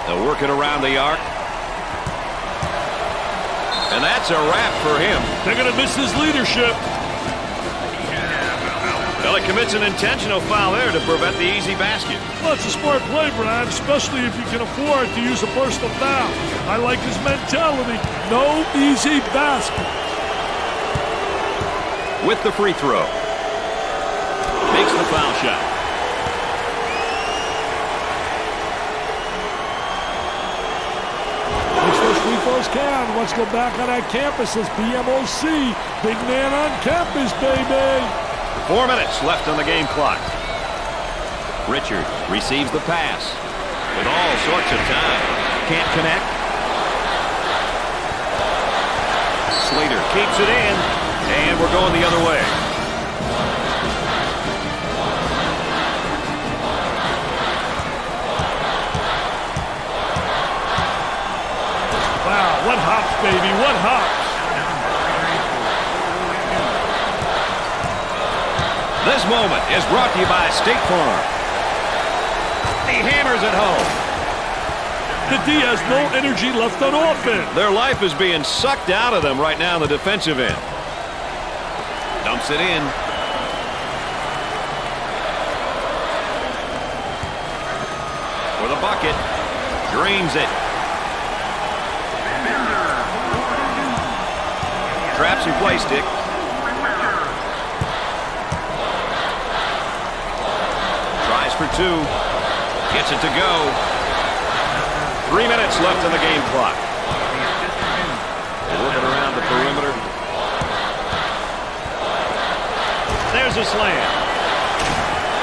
Speaker 1: They'll work it around the arc. And that's a wrap for him.
Speaker 2: They're going to miss his leadership.
Speaker 1: Well, he commits an intentional foul there to prevent the easy basket.
Speaker 2: Well, it's a smart play, Brad, especially if you can afford to use a personal foul. I like his mentality. No easy basket.
Speaker 1: With the free throw. Makes the foul shot.
Speaker 2: can. Let's go back on that campus as BMOC. Big man on campus, baby.
Speaker 1: 4 minutes left on the game clock. Richard receives the pass with all sorts of time. Can't connect. Slater keeps it in, and we're going the other way.
Speaker 2: Wow, what hops, baby, what hops.
Speaker 1: This moment is brought to you by State Farm. He hammers it home.
Speaker 2: The D has no energy left on offense.
Speaker 1: Their life is being sucked out of them right now in the defensive end. Dumps it in. For the bucket. Drains it. Traps and play stick. Tries for two. Gets it to go. 3 minutes left on the game clock. Working around the perimeter. There's a slam.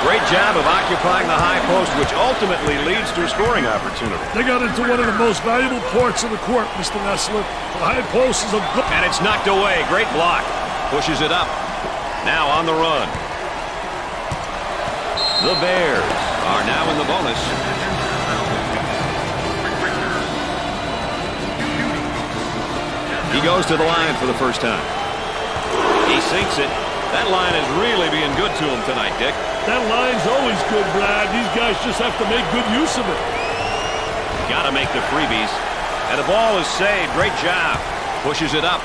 Speaker 1: Great job of occupying the high post, which ultimately leads to a scoring opportunity.
Speaker 2: They got into one of the most valuable parts of the court, Mr. Nessler. The high post is a good...
Speaker 1: And it's knocked away. Great block. Pushes it up. Now on the run. The Bears are now in the bonus. He goes to the line for the first time. He sinks it. That line is really being good to him tonight, Dick.
Speaker 2: That line's always good, Brad. These guys just have to make good use of it.
Speaker 1: Got to make the freebies. And the ball is saved. Great job. Pushes it up.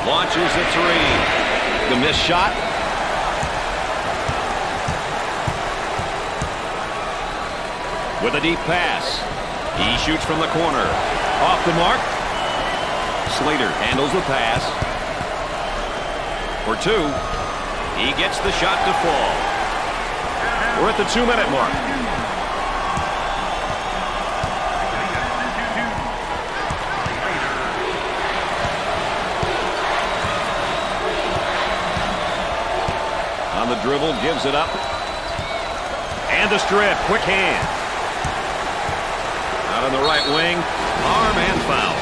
Speaker 1: Launches the three. The missed shot. With a deep pass. He shoots from the corner. Off the mark. Slater handles the pass. For two. He gets the shot to fall. We're at the 2-minute mark. On the dribble, gives it up. And the strip. Quick hand. Out on the right wing. Arm and foul.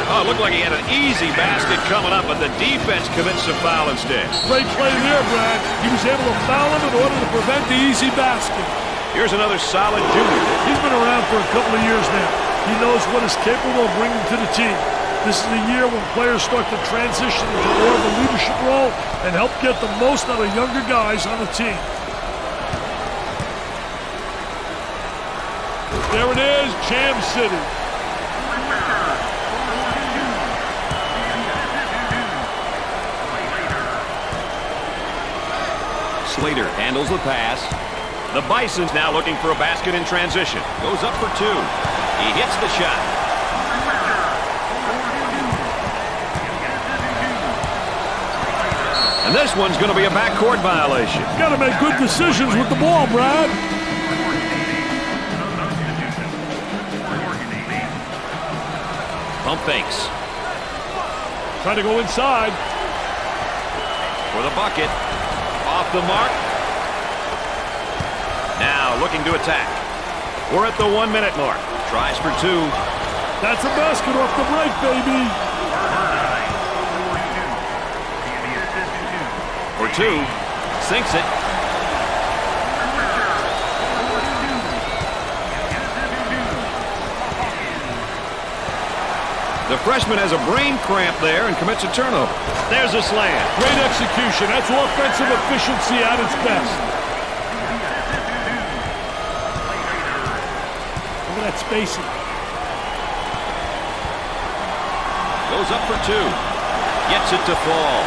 Speaker 1: Oh, it looked like he had an easy basket coming up, but the defense commits a foul instead.
Speaker 2: Great play there, Brad. He was able to foul him in order to prevent the easy basket.
Speaker 1: Here's another solid junior.
Speaker 2: He's been around for a couple of years now. He knows what is capable of bringing to the team. This is the year when players start to transition into more of a leadership role and help get the most out of younger guys on the team. There it is, Jam City.
Speaker 1: Slater handles the pass. The Bison's now looking for a basket in transition. Goes up for two. He hits the shot. And this one's going to be a backcourt violation.
Speaker 2: Got to make good decisions with the ball, Brad.
Speaker 1: Pump fakes.
Speaker 2: Trying to go inside.
Speaker 1: For the bucket. Off the mark. Now looking to attack. We're at the 1-minute mark. Tries for two.
Speaker 2: That's a basket off the break, baby.
Speaker 1: For two. Sinks it. The freshman has a brain cramp there and commits a turnover. There's a slam.
Speaker 2: Great execution. That's offensive efficiency at its best. Look at that spacing.
Speaker 1: Goes up for two. Gets it to fall.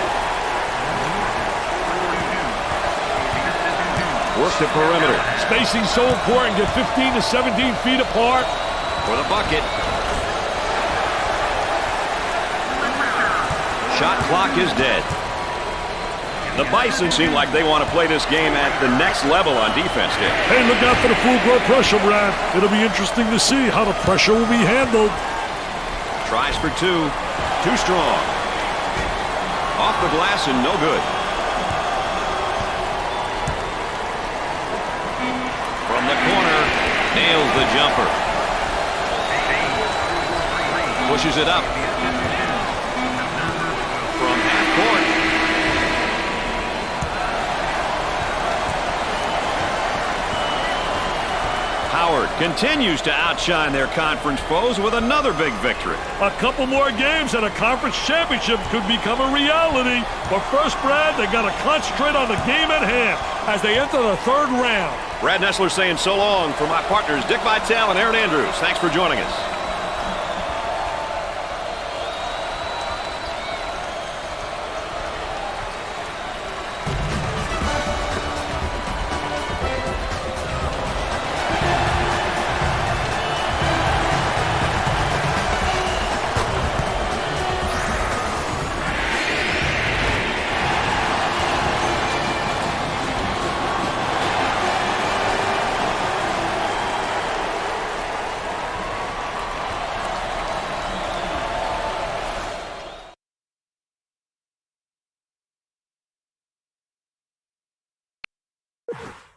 Speaker 1: Works the perimeter.
Speaker 2: Spacing so important. Get 15 to 17 feet apart.
Speaker 1: For the bucket. Shot clock is dead. The Bison seem like they want to play this game at the next level on defense, Dick.
Speaker 2: Hey, look out for the full court pressure, Brad. It'll be interesting to see how the pressure will be handled.
Speaker 1: Tries for two. Too strong. Off the glass and no good. From the corner, nails the jumper. Pushes it up. From half court. Howard continues to outshine their conference foes with another big victory.
Speaker 2: A couple more games and a conference championship could become a reality. But first, Brad, they got to concentrate on the game at hand as they enter the third round.
Speaker 1: Brad Nessler saying so long for my partners Dick Vitale and Aaron Andrews. Thanks for joining us.
Speaker 4: You